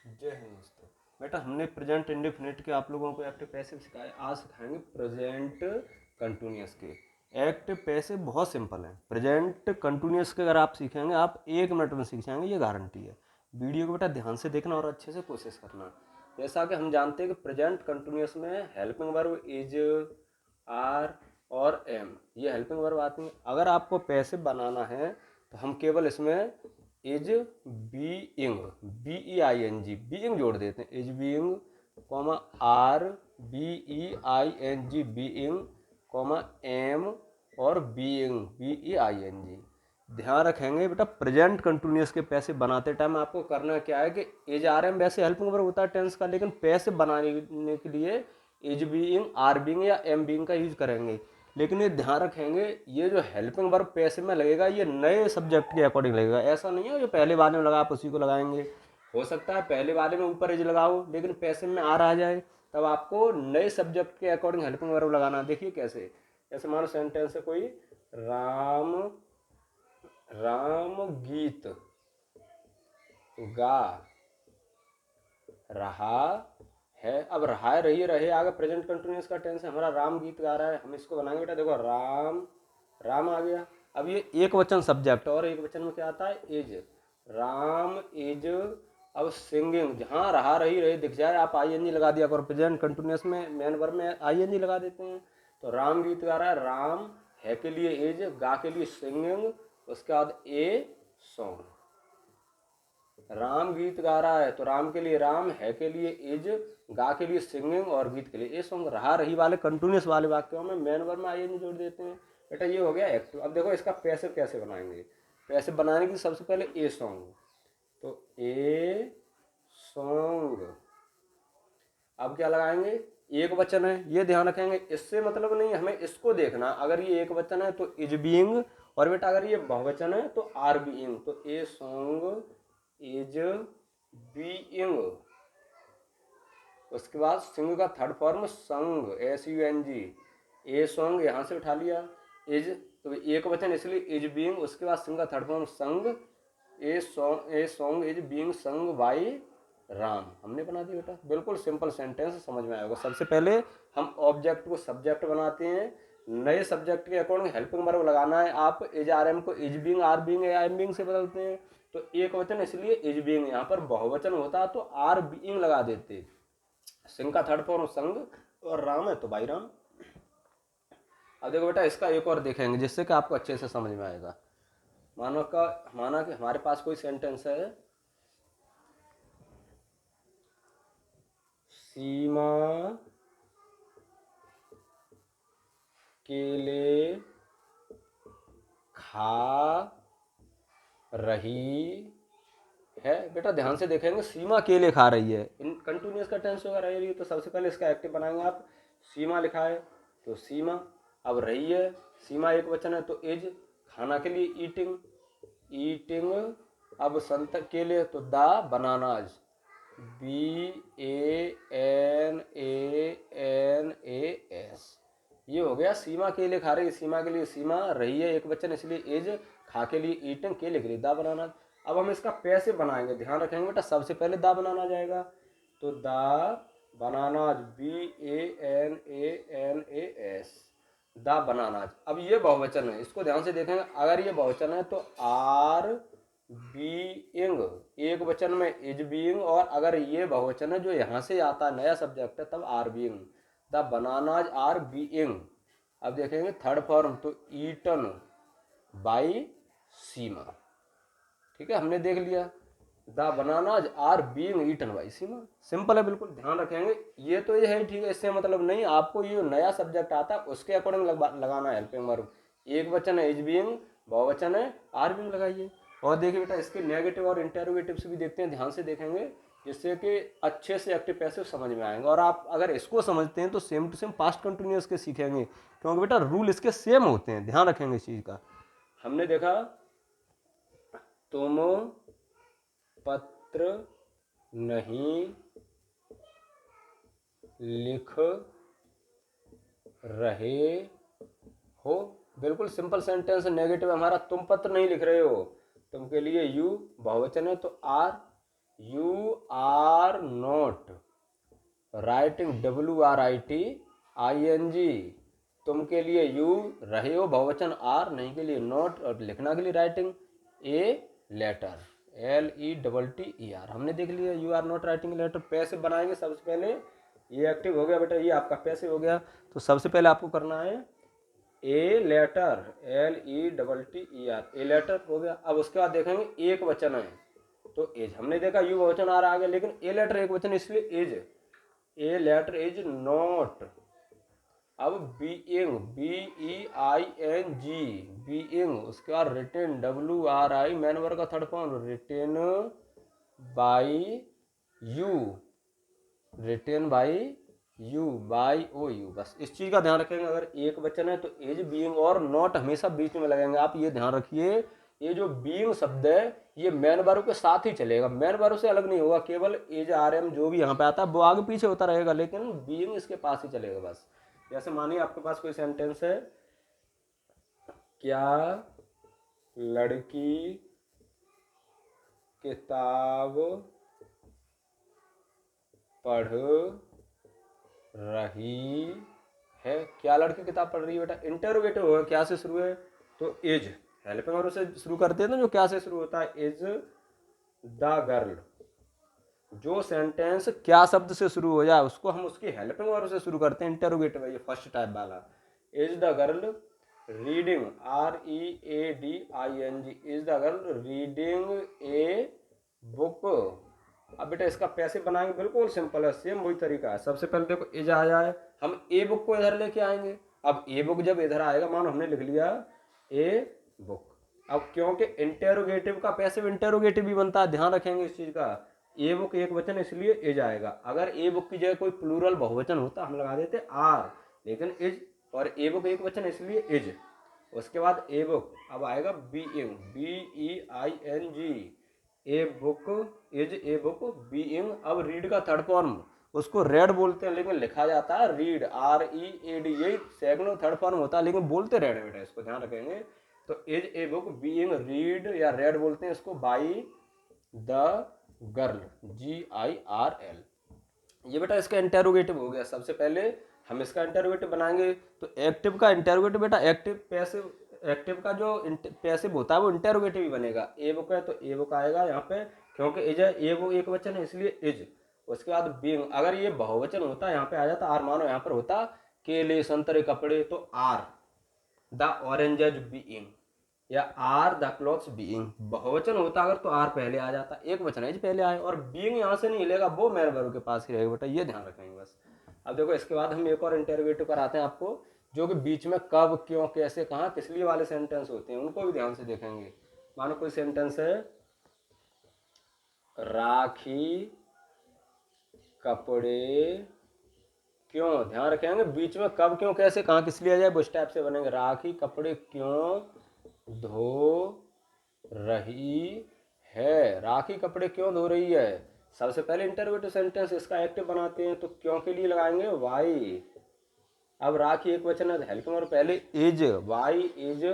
जय हिंद दोस्तों। बेटा हमने प्रेजेंट इंडेफिनिट के आप लोगों को एक्टिव पैसिव सिखाया, आज सिखाएंगे प्रेजेंट कंटिन्यूअस के। एक्टिव पैसिव बहुत सिंपल है। प्रेजेंट कंटिन्यूअस के अगर आप सीखेंगे आप 1 मिनट में सीख जाएंगे, ये गारंटी है। वीडियो को बेटा ध्यान से देखना और अच्छे से कोशिश करना। जैसा कि हम जानते हैं कि प्रेजेंट कंटिन्यूअस में हेल्पिंग वर्ब इज, आर और एम, ये हेल्पिंग वर्ब आती हैं। अगर आपको पैसिव बनाना है तो हम केवल इसमें is being, B E I N G, being जोड़ देते हैं। Is being comma are B E I N G, being comma am और being, B E I N G. ध्यान रखेंगे बेटा प्रेजेंट कंटिन्यूअस के पैसे बनाते टाइम आपको करना क्या है कि इज आर एम वैसे हेल्पिंग वर्ब होता है टेंस का, लेकिन पैसे बनाने के लिए इज बीइंग, आर बीइंग या एम बीइंग का यूज करेंगे। लेकिन ये ध्यान रखेंगे ये जो हेल्पिंग वर्ब पैसिव में लगेगा ये नए सब्जेक्ट के अकॉर्डिंग लगेगा। ऐसा नहीं है जो पहले वाले में लगा आप उसी को लगाएंगे। हो सकता है पहले वाले में ऊपर एज लगाओ लेकिन पैसिव में आर आ जाए, तब आपको नए सब्जेक्ट के अकॉर्डिंग हेल्पिंग वर्ब लगाना। देखिए कैसे, जैसे मानो सेंटेंस है कोई, राम राम गीत गा रहा है। अब रहा है, रही रहे आगे प्रेजेंट कंटिन्यूअस का टेंस है, हमारा राम गीत गा रहा है। हम इसको बनाएंगे बेटा, देखो राम, राम आ गया। अब ये एक वचन सब्जेक्ट और एक वचन में क्या आता है, इज। राम इज अब सिंगिंग, जहाँ रहा रही रहे दिख जाए आप आई एन जी लगा दिया करो। प्रेजेंट कंटिन्यूअस में मेन वर्ब में आई एन जी लगा देते हैं। तो राम गीत गा रहा है, राम है के लिए इज, गा के लिए सिंगिंग, उसके बाद ए सॉन्ग। राम गीत गा रहा है तो राम के लिए राम, है के लिए इज, गा के लिए सिंगिंग और गीत के लिए ए सॉन्ग। रहा रही वाले कंटिन्यूस वाले वाक्यों में मेन वर्ब में आई एन जोड़ देते हैं। बेटा ये हो गया एक्टिव। अब देखो इसका पैसिव कैसे बनाएंगे। पैसिव बनाने की सबसे पहले ए सॉन्ग, तो ए सॉन्ग। अब क्या लगाएंगे, एक वचन है ये ध्यान रखेंगे, इससे मतलब नहीं हमें इसको देखना। अगर ये एक वचन है तो इज बीइंग, और बेटा अगर ये बहुवचन है तो आर बीइंग। तो ए सॉन्ग इज बीइंग। उसके बाद सिंग का third form sung, S U N G. A song यहाँ से उठा लिया, इज तो एक वचन इसलिए इज बीइंग। उसके बाद सिंग का थर्ड फॉर्म संग, ए सॉन्ग इज बीइंग संग बाई राम। हमने बना दिया बेटा, बिल्कुल सिंपल सेंटेंस, समझ में आएगा। सबसे पहले हम ऑब्जेक्ट को सब्जेक्ट बनाते हैं, नए सब्जेक्ट के अकॉर्डिंग हेल्पिंग वर्ब लगाना है। आप इज आर एम को इज बीइंग, आर बीइंग या एम बीइंग से बदलते हैं। तो एक वचन इसलिए इज बीइंग, यहाँ पर बहुवचन होता तो आर बीइंग लगा देते। सिंह का थर्ड फॉर्म संग और राम है तो भाई राम। अब देखो बेटा इसका एक और देखेंगे जिससे कि आपको अच्छे से समझ में आएगा। माना कि हमारे पास कोई सेंटेंस है, सीमा केले खा रही है। बेटा ध्यान से देखेंगे, सीमा केले खा रही है, इन कंटिन्यूस का टेंस होगा रही है, तो सबसे पहले इसका एक्टिव बनाएंगे आप। सीमा लिखा है तो सीमा, अब रही है, सीमा एक वचन है तो इज, खाना के लिए ईटिंग, ईटिंग। अब संत केले तो the bananas, B A N A S. ये हो गया सीमा केले खा रही है, सीमा के लिए सीमा, रही है एक वचन इसलिए इज, खा के लिए ईटिंग, केले के लिए दा बनाना। अब हम इसका पैसे बनाएंगे, ध्यान रखेंगे बेटा सबसे पहले दा बनाना जाएगा। तो the bananas, B N A S, the bananas. अब ये बहुवचन है, इसको ध्यान से देखेंगे। अगर ये बहुवचन है तो आर बीइंग, एक वचन में इज बीइंग, और अगर ये बहुवचन है जो यहाँ से आता है नया सब्जेक्ट है तब are being. The bananas are being. अब देखेंगे थर्ड फॉर्म तो ईटन बाई सीमा। ठीक है, हमने देख लिया the bananas are being eaten by Seema. Simple है बिल्कुल, ध्यान रखेंगे। ये तो ये है ठीक है, इससे मतलब नहीं, आपको ये नया सब्जेक्ट आता है उसके अकॉर्डिंग लगाना है हेल्पिंग वर्ब। एक वचन है इज बीइंग, बहुवचन है आर बीइंग लगाइए। और देखिए बेटा इसके नेगेटिव और इंटेरोगेटिव्स भी देखते हैं, ध्यान से देखेंगे, जिससे कि अच्छे से एक्टिव पैसिव समझ में आएंगे। और आप अगर इसको समझते हैं तो same to same past continuous के सीखेंगे, क्योंकि बेटा रूल इसके सेम होते हैं, ध्यान रखेंगे इस चीज़ का। हमने देखा तुम पत्र नहीं लिख रहे हो, बिल्कुल सिंपल सेंटेंस। नेगेटिव हमारा तुम पत्र नहीं लिख रहे हो, तुम के लिए यू, बहुवचन है तो are, you are not writing, WRITING, तुम के लिए यू रहे हो बहुवचन, आर नहीं के लिए नॉट, और लिखना के लिए राइटिंग ए लेटर, LETTER। हमने देख लिया you are not writing letter. Passive बनाएंगे सबसे पहले, ये एक्टिव हो गया बेटा, ये आपका पैसिव हो गया। तो सबसे पहले आपको करना है a letter, LETTER, a letter हो गया। अब उसके बाद देखेंगे एक वचन है तो एज, हमने देखा यू बहुवचन आ रहा है, लेकिन ए लेटर एक वचन इसलिए as, a letter is not. अब बीइंग, BEING, बीइंग, उसके बाद रिटेन, WRI, मैन वर्ब का third form, written by you, written by you, Y O U. बस इस चीज का ध्यान रखेंगे, अगर एक वचन है तो एज, बीइंग और नॉट हमेशा बीच में लगेंगे। आप ये ध्यान रखिए, ये जो बीइंग शब्द है ये मैन वर्ब के साथ ही चलेगा, मैन वर्ब से अलग नहीं होगा। केवल एज, RM जो भी यहाँ पे आता है वो आगे पीछे होता रहेगा, लेकिन बीइंग इसके पास ही चलेगा बस। जैसे मानिए आपके पास कोई सेंटेंस है, क्या लड़की किताब पढ़ रही है, क्या लड़की किताब पढ़ रही है बेटा, इंटरोगेटिव होगा, क्या से शुरू है तो इज, हेल्पिंग वर्ब से शुरू करते हैं ना, जो क्या से शुरू होता है, इज द गर्ल। जो सेंटेंस क्या शब्द से शुरू हो जाए उसको हम उसकी हेल्पिंग वर्ब से शुरू करते हैं, इंटरोगेटिव है ये फर्स्ट टाइप वाला। Is the girl reading, READING, is the girl reading a book. अब बेटा इसका पैसे बनाएंगे, बिल्कुल सिंपल है, सेम वही तरीका है। सबसे पहले देखो इज आ जाए, हम ए बुक को इधर लेके आएंगे। अब ए बुक जब इधर आएगा, मानो हमने लिख लिया ए बुक, अब क्योंकि इंटेरोगेटिव का पैसिव इंटेरोगेटिव भी बनता है, ध्यान रखेंगे इस चीज का। ए बुक एक वचन इसलिए इज आएगा, अगर ए बुक की जगह कोई प्लूरल बहुवचन होता हम लगा देते आर, लेकिन इज, और ए बुक एक वचन इसलिए इज। उसके बाद ए बुक, अब आएगा being, BEING, a book is a book being. अब रीड का थर्ड फॉर्म, उसको रेड बोलते हैं लेकिन लिखा जाता है रीड, READ, यही सेकंड और थर्ड फॉर्म होता है लेकिन बोलते रेड है बेटा, इसको ध्यान रखेंगे। तो is a book being read या रेड बोलते हैं इसको बाई द गर्ल, GIRL। ये बेटा इसका इंटेरोगेटिव हो गया। सबसे पहले हम इसका इंटेरोगेटिव बनाएंगे, तो एक्टिव का इंटेरोगेटिव बेटा, एक्टिव पैसिव, एक्टिव का जो पैसिव होता है वो इंटेरोगेटिव ही बनेगा। ए बुक है तो ए बुक आएगा यहाँ पे, क्योंकि इज है, ए वो एक वचन है इसलिए इज। उसके बाद बीइंग, अगर ये बहुवचन होता यहाँ पे आ जाता आर, मानो यहाँ पर होता केले संतरे कपड़े तो आर द ऑरेंजेज बीइंग, या आर द क्लॉथ्स बीइंग। बहुवचन होता अगर तो आर पहले आ जाता, एक वचन है पहले आए, और बीइंग यहाँ से नहीं हिलेगा, वो मैन वर्ब के पास ही रहेगा बेटा, ये ध्यान रखेंगे बस। अब देखो इसके बाद हम एक और इंटरोगेटिव कराते हैं आपको, जो कि बीच में कब, क्यों, कैसे, कहाँ, किस लिए वाले सेंटेंस होते हैं, उनको भी ध्यान से देखेंगे। मानो कोई सेंटेंस है, राखी कपड़े क्यों, ध्यान रखेंगे बीच में कब, क्यों, कैसे, कहाँ, किस लिए आ जाए, उस टाइप से बनेंगे। राखी कपड़े क्यों धो रही है, राखी कपड़े क्यों धो रही है। सबसे पहले इंटरोगेटिव सेंटेंस इसका एक्टिव बनाते हैं, तो क्यों के लिए लगाएंगे वाई। अब राखी एक वचन है, हेल्पिंग और पहले इज, वाई इज,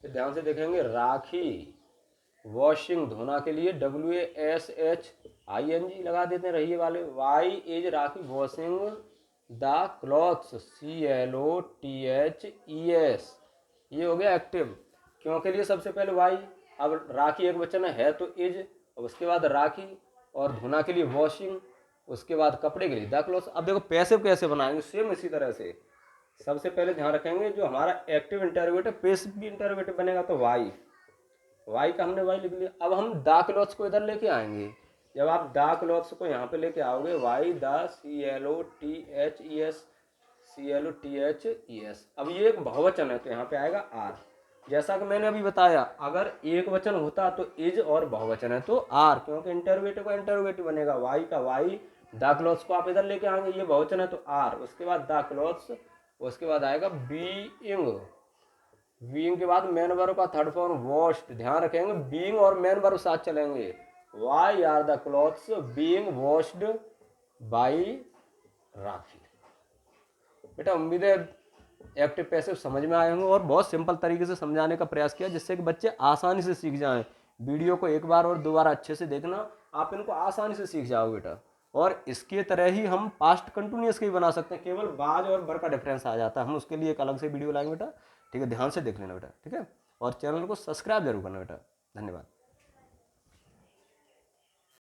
ध्यान से देखेंगे। राखी वॉशिंग, धोना के लिए WASHING लगा देते हैं रही वाले। Why is Rakhi washing the clothes, CLOTHES, ये हो गया एक्टिव। क्यों के लिए सबसे पहले वाई, अब राखी एक वचन है तो इज, और उसके बाद राखी, और धोना के लिए वॉशिंग, उसके बाद कपड़े के लिए द क्लॉथ्स। अब देखो पैसिव कैसे बनाएंगे, सेम इसी तरह से। सबसे पहले ध्यान रखेंगे जो हमारा एक्टिव इंटरोगेटिव, पैसिव भी इंटरोगेटिव बनेगा तो वाई, वाई का हमने वाई लिख लिया। अब हम द क्लॉथ्स को इधर लेके आएंगे, जब आप द क्लॉथ्स को यहाँ पे लेके आओगे, वाई द CLOTHES, अब ये एक बहुवचन है तो यहाँ पे आएगा आर। जैसा कि मैंने अभी बताया, अगर एक वचन होता तो इज, और बहुवचन है तो आर, क्योंकि इंटरोगेटिव का इंटरोगेटिव बनेगा, वाई का वाई, द क्लॉथ्स को आप इधर लेके आएंगे, ये बहुवचन है तो आर, उसके बाद द क्लॉथ्स, उसके बाद आएगा बीइंग, बीइंग के बाद मैन वर्ब का थर्ड फॉर्म वॉश्ड, ध्यान रखेंगे बीइंग और मैन वर्ब साथ चलेंगे। Why are the clothes being washed by Rakhi. बेटा उम्मीद है एक्टिव पैसिव समझ में आए होंगे, और बहुत सिंपल तरीके से समझाने का प्रयास किया जिससे कि बच्चे आसानी से सीख जाएं। वीडियो को एक बार और दोबारा अच्छे से देखना, आप इनको आसानी से सीख जाओगे बेटा। और इसके तरह ही हम पास्ट कंटिन्यूअस के भी बना सकते हैं, केवल बाज और बर का डिफरेंस आ जाता है। हम उसके लिए एक अलग से वीडियो लाएंगे बेटा, ठीक है, ध्यान से देख लेना बेटा, ठीक है। और चैनल को सब्सक्राइब जरूर करना बेटा। धन्यवाद।